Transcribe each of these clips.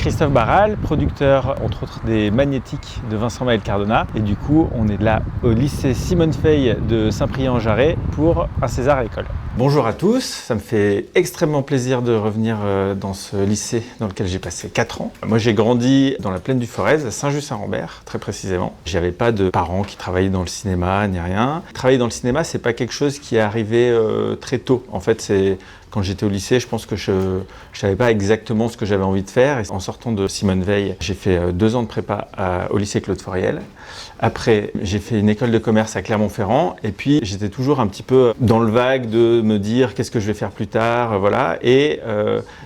Christophe Barral, producteur entre autres des Magnétiques de Vincent Maël Cardona. Et du coup, on est là au lycée Simone Veil de Saint-Priest-en-Jarret pour un César à l'école. Bonjour à tous, ça me fait extrêmement plaisir de revenir dans ce lycée dans lequel j'ai passé 4 ans. Moi j'ai grandi dans la plaine du Forez, à Saint-Just-Saint-Rambert très précisément. J'avais pas de parents qui travaillaient dans le cinéma ni rien. Travailler dans le cinéma, c'est pas quelque chose qui est arrivé très tôt. En fait, c'est quand j'étais au lycée, je pense que je savais pas exactement ce que j'avais envie de faire. Et en sortant de Simone Veil, j'ai fait 2 ans de prépa au lycée Claude Fauriel. Après, j'ai fait une école de commerce à Clermont-Ferrand. Et puis, j'étais toujours un petit peu dans le vague de me dire qu'est-ce que je vais faire plus tard, voilà. Et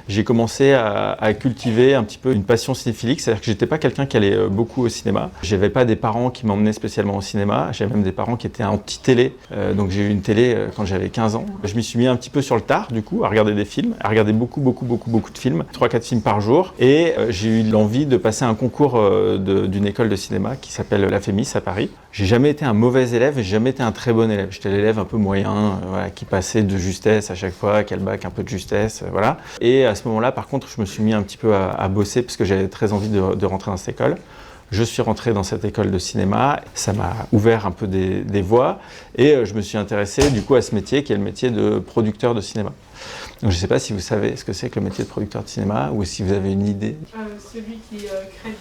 j'ai commencé à cultiver un petit peu une passion cinéphilique. C'est-à-dire que j'étais pas quelqu'un qui allait beaucoup au cinéma. J'avais pas des parents qui m'emmenaient spécialement au cinéma. J'avais même des parents qui étaient anti-télé. Donc, j'ai eu une télé quand j'avais 15 ans. Je m'y suis mis un petit peu sur le tard, du coup, à regarder des films, à regarder beaucoup de films, 3-4 films par jour. Et j'ai eu l'envie de passer un concours d'une école de cinéma qui s'appelle la FEMIS à Paris. J'ai jamais été un mauvais élève et j'ai jamais été un très bon élève. J'étais l'élève un peu moyen, voilà, qui passait de justesse à chaque fois, qui a le bac un peu de justesse, voilà. Et à ce moment-là, par contre, je me suis mis un petit peu à bosser parce que j'avais très envie de rentrer dans cette école. Je suis rentré dans cette école de cinéma, ça m'a ouvert un peu des voies et je me suis intéressé du coup à ce métier qui est le métier de producteur de cinéma. Donc je ne sais pas si vous savez ce que c'est que le métier de producteur de cinéma ou si vous avez une idée. Celui qui crée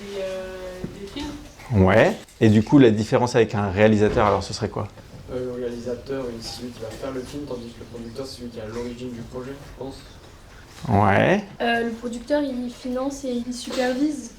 des films. Ouais. Et du coup, la différence avec un réalisateur, alors ce serait quoi ? Le réalisateur, c'est celui qui va faire le film, tandis que le producteur, c'est celui qui est à l'origine du projet, je pense. Ouais. Le producteur, il finance et il supervise.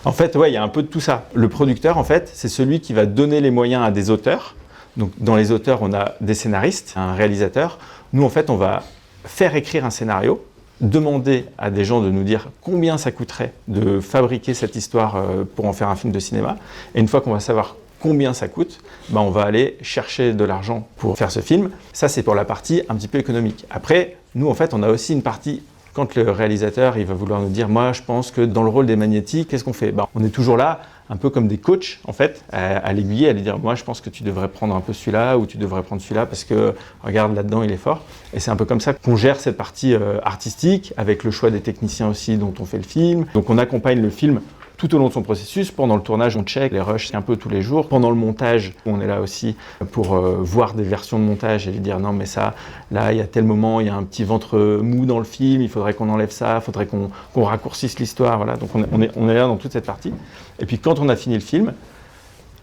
En fait, ouais, il y a un peu de tout ça. Le producteur, en fait, c'est celui qui va donner les moyens à des auteurs. Donc, dans les auteurs, on a des scénaristes, un réalisateur. Nous, en fait, on va faire écrire un scénario, demander à des gens de nous dire combien ça coûterait de fabriquer cette histoire pour en faire un film de cinéma. Et une fois qu'on va savoir combien ça coûte, on va aller chercher de l'argent pour faire ce film. Ça, c'est pour la partie un petit peu économique. Après, nous, en fait, on a aussi une partie. Quand le réalisateur il va vouloir nous dire « moi je pense que dans le rôle des Magnétiques, qu'est-ce qu'on fait ?» On est toujours là, un peu comme des coachs en fait, à l'aiguiller, à lui dire « moi je pense que tu devrais prendre un peu celui-là ou tu devrais prendre celui-là parce que regarde là-dedans il est fort ». Et c'est un peu comme ça qu'on gère cette partie artistique avec le choix des techniciens aussi dont on fait le film. Donc on accompagne le film tout au long de son processus. Pendant le tournage, on check les rushs un peu tous les jours. Pendant le montage, on est là aussi pour voir des versions de montage et lui dire non mais ça, là il y a tel moment, il y a un petit ventre mou dans le film, il faudrait qu'on enlève ça, il faudrait qu'on raccourcisse l'histoire. Voilà. Donc on est là dans toute cette partie. Et puis quand on a fini le film,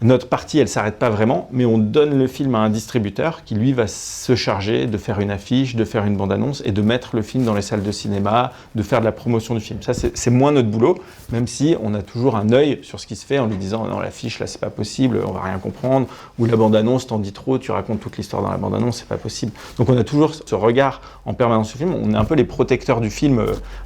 notre partie, elle ne s'arrête pas vraiment, mais on donne le film à un distributeur qui, lui, va se charger de faire une affiche, de faire une bande-annonce et de mettre le film dans les salles de cinéma, de faire de la promotion du film. Ça, c'est moins notre boulot, même si on a toujours un œil sur ce qui se fait en lui disant « non, l'affiche, là, c'est pas possible, on va rien comprendre » ou « la bande-annonce, t'en dis trop, tu racontes toute l'histoire dans la bande-annonce, c'est pas possible ». Donc on a toujours ce regard en permanence sur le film, on est un peu les protecteurs du film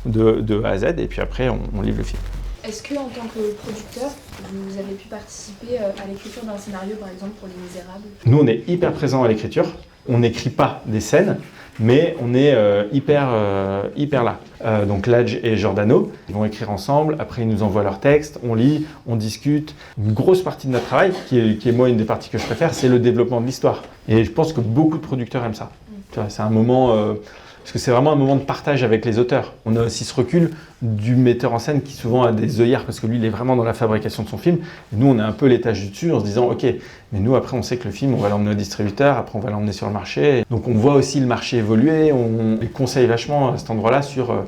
de A à Z, et puis après, on livre le film. Est-ce que, en tant que producteur, vous avez pu participer à l'écriture d'un scénario, par exemple, pour Les Misérables ? Nous, on est hyper présents à l'écriture. On n'écrit pas des scènes, mais on est hyper là. Donc Ladj et Giordano, ils vont écrire ensemble. Après, ils nous envoient leurs textes, on lit, on discute. Une grosse partie de notre travail, qui est moi une des parties que je préfère, c'est le développement de l'histoire. Et je pense que beaucoup de producteurs aiment ça. Tu vois, c'est un moment... Parce que c'est vraiment un moment de partage avec les auteurs. On a aussi ce recul du metteur en scène qui souvent a des œillères parce que lui, il est vraiment dans la fabrication de son film. Et nous, on est un peu l'étage du dessus en se disant « Ok, mais nous, après, on sait que le film, on va l'emmener au distributeur, après, on va l'emmener sur le marché. » Donc, on voit aussi le marché évoluer. On les conseille vachement à cet endroit-là sur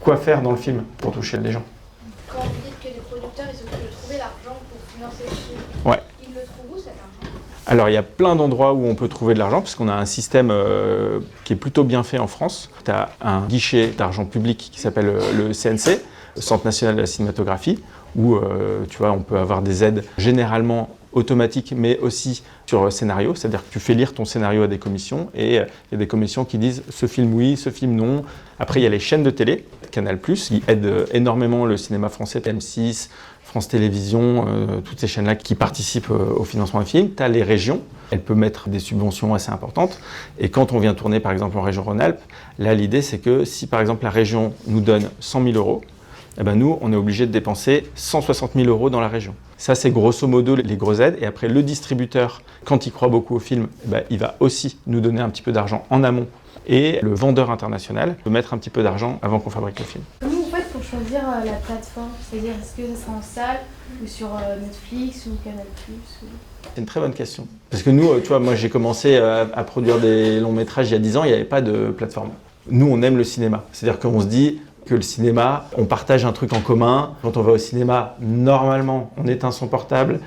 quoi faire dans le film pour toucher les gens. Quand vous dites que les producteurs, ils s'occupent de trouver l'argent pour financer le film, ouais. Ils le trouvent où, cet argent ? Alors, il y a plein d'endroits où on peut trouver de l'argent, parce qu'on a un système qui est plutôt bien fait en France. Tu as un guichet d'argent public qui s'appelle le CNC, le Centre national de la cinématographie, où tu vois, on peut avoir des aides généralement automatiques, mais aussi sur scénario. C'est-à-dire que tu fais lire ton scénario à des commissions, et il y a des commissions qui disent ce film oui, ce film non. Après, il y a les chaînes de télé, Canal+, qui aident énormément le cinéma français, M6, France Télévisions, toutes ces chaînes-là qui participent au financement des films. Tu as les régions, elles peuvent mettre des subventions assez importantes. Et quand on vient tourner par exemple en région Rhône-Alpes, là l'idée c'est que si par exemple la région nous donne 100 000 €, eh ben nous on est obligé de dépenser 160 000 € dans la région. Ça c'est grosso modo les grosses aides. Et après le distributeur, quand il croit beaucoup au film, eh ben, il va aussi nous donner un petit peu d'argent en amont. Et le vendeur international peut mettre un petit peu d'argent avant qu'on fabrique le film. Comment vous faites pour choisir la plateforme? C'est-à-dire, est-ce que ça sera en salle ou sur Netflix ou Canal+, ou... C'est une très bonne question. Parce que nous, tu vois, moi j'ai commencé à produire des longs métrages il y a 10 ans, il n'y avait pas de plateforme. Nous, on aime le cinéma. C'est-à-dire qu'on se dit que le cinéma, on partage un truc en commun. Quand on va au cinéma, normalement, on éteint son portable,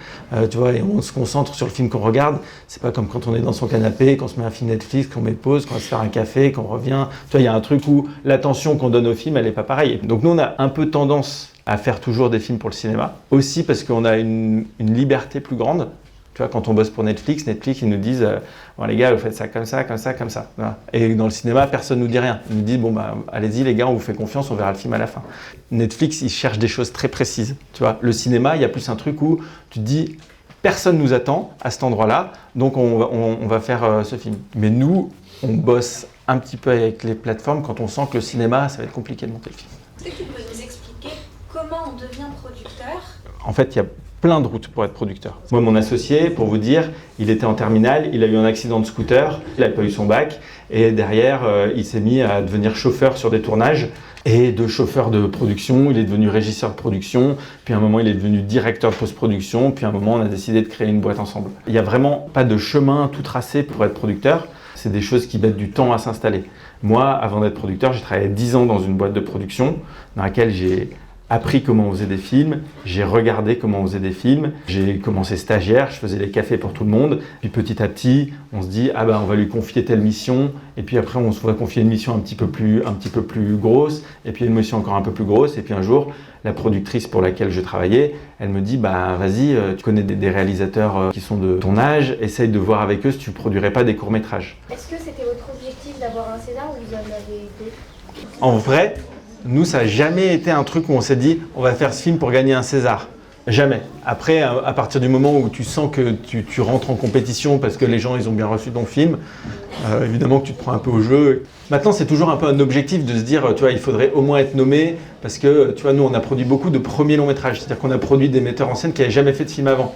tu vois, et on se concentre sur le film qu'on regarde. C'est pas comme quand on est dans son canapé, qu'on se met un film Netflix, qu'on met pause, qu'on va se faire un café, qu'on revient. Tu vois, il y a un truc où l'attention qu'on donne au film, elle n'est pas pareille. Donc nous, on a un peu tendance à faire toujours des films pour le cinéma. Aussi parce qu'on a une liberté plus grande. Tu vois, quand on bosse pour Netflix, ils nous disent bon, les gars, vous faites ça comme ça, comme ça, comme ça. Voilà. Et dans le cinéma, personne ne nous dit rien. Ils nous disent bon, bah, allez-y, les gars, on vous fait confiance, on verra le film à la fin. Netflix, ils cherchent des choses très précises. Tu vois, le cinéma, il y a plus un truc où tu te dis personne nous attend à cet endroit-là, donc on va faire ce film. Mais nous, on bosse un petit peu avec les plateformes quand on sent que le cinéma, ça va être compliqué de monter le film. Est-ce que tu peux nous expliquer comment on devient producteur? En fait, il y a plein de routes pour être producteur. Moi, mon associé, pour vous dire, il était en terminale, il a eu un accident de scooter, il n'a pas eu son bac, et derrière, il s'est mis à devenir chauffeur sur des tournages, et de chauffeur de production, il est devenu régisseur de production, puis à un moment, il est devenu directeur de post-production, puis à un moment, on a décidé de créer une boîte ensemble. Il n'y a vraiment pas de chemin tout tracé pour être producteur, c'est des choses qui mettent du temps à s'installer. Moi, avant d'être producteur, j'ai travaillé 10 ans dans une boîte de production, dans laquelle j'ai appris comment on faisait des films, j'ai regardé comment on faisait des films, j'ai commencé stagiaire, je faisais les cafés pour tout le monde, puis petit à petit, on se dit ah ben on va lui confier telle mission, et puis après on se va confier une mission un petit peu plus grosse, et puis une mission encore un peu plus grosse, et puis un jour, la productrice pour laquelle je travaillais, elle me dit bah vas-y, tu connais des réalisateurs qui sont de ton âge, essaye de voir avec eux si tu produirais pas des courts-métrages. Est-ce que c'était votre objectif d'avoir un César ou vous en avez d'autres? En vrai, nous, ça n'a jamais été un truc où on s'est dit on va faire ce film pour gagner un César. Jamais. Après, à partir du moment où tu sens que tu rentres en compétition parce que les gens ils ont bien reçu ton film, évidemment que tu te prends un peu au jeu. Maintenant, c'est toujours un peu un objectif de se dire, tu vois, il faudrait au moins être nommé parce que, tu vois, nous, on a produit beaucoup de premiers longs métrages. C'est-à-dire qu'on a produit des metteurs en scène qui n'avaient jamais fait de film avant.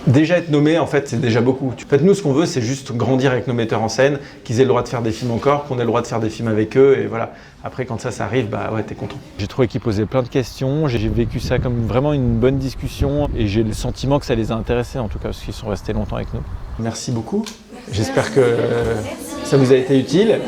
Déjà être nommé, en fait, c'est déjà beaucoup. En fait, nous, ce qu'on veut, c'est juste grandir avec nos metteurs en scène, qu'ils aient le droit de faire des films encore, qu'on ait le droit de faire des films avec eux, et voilà. Après, quand ça arrive, bah ouais, t'es content. J'ai trouvé qu'ils posaient plein de questions, j'ai vécu ça comme vraiment une bonne discussion, et j'ai le sentiment que ça les a intéressés, en tout cas, parce qu'ils sont restés longtemps avec nous. Merci beaucoup. J'espère que ça vous a été utile.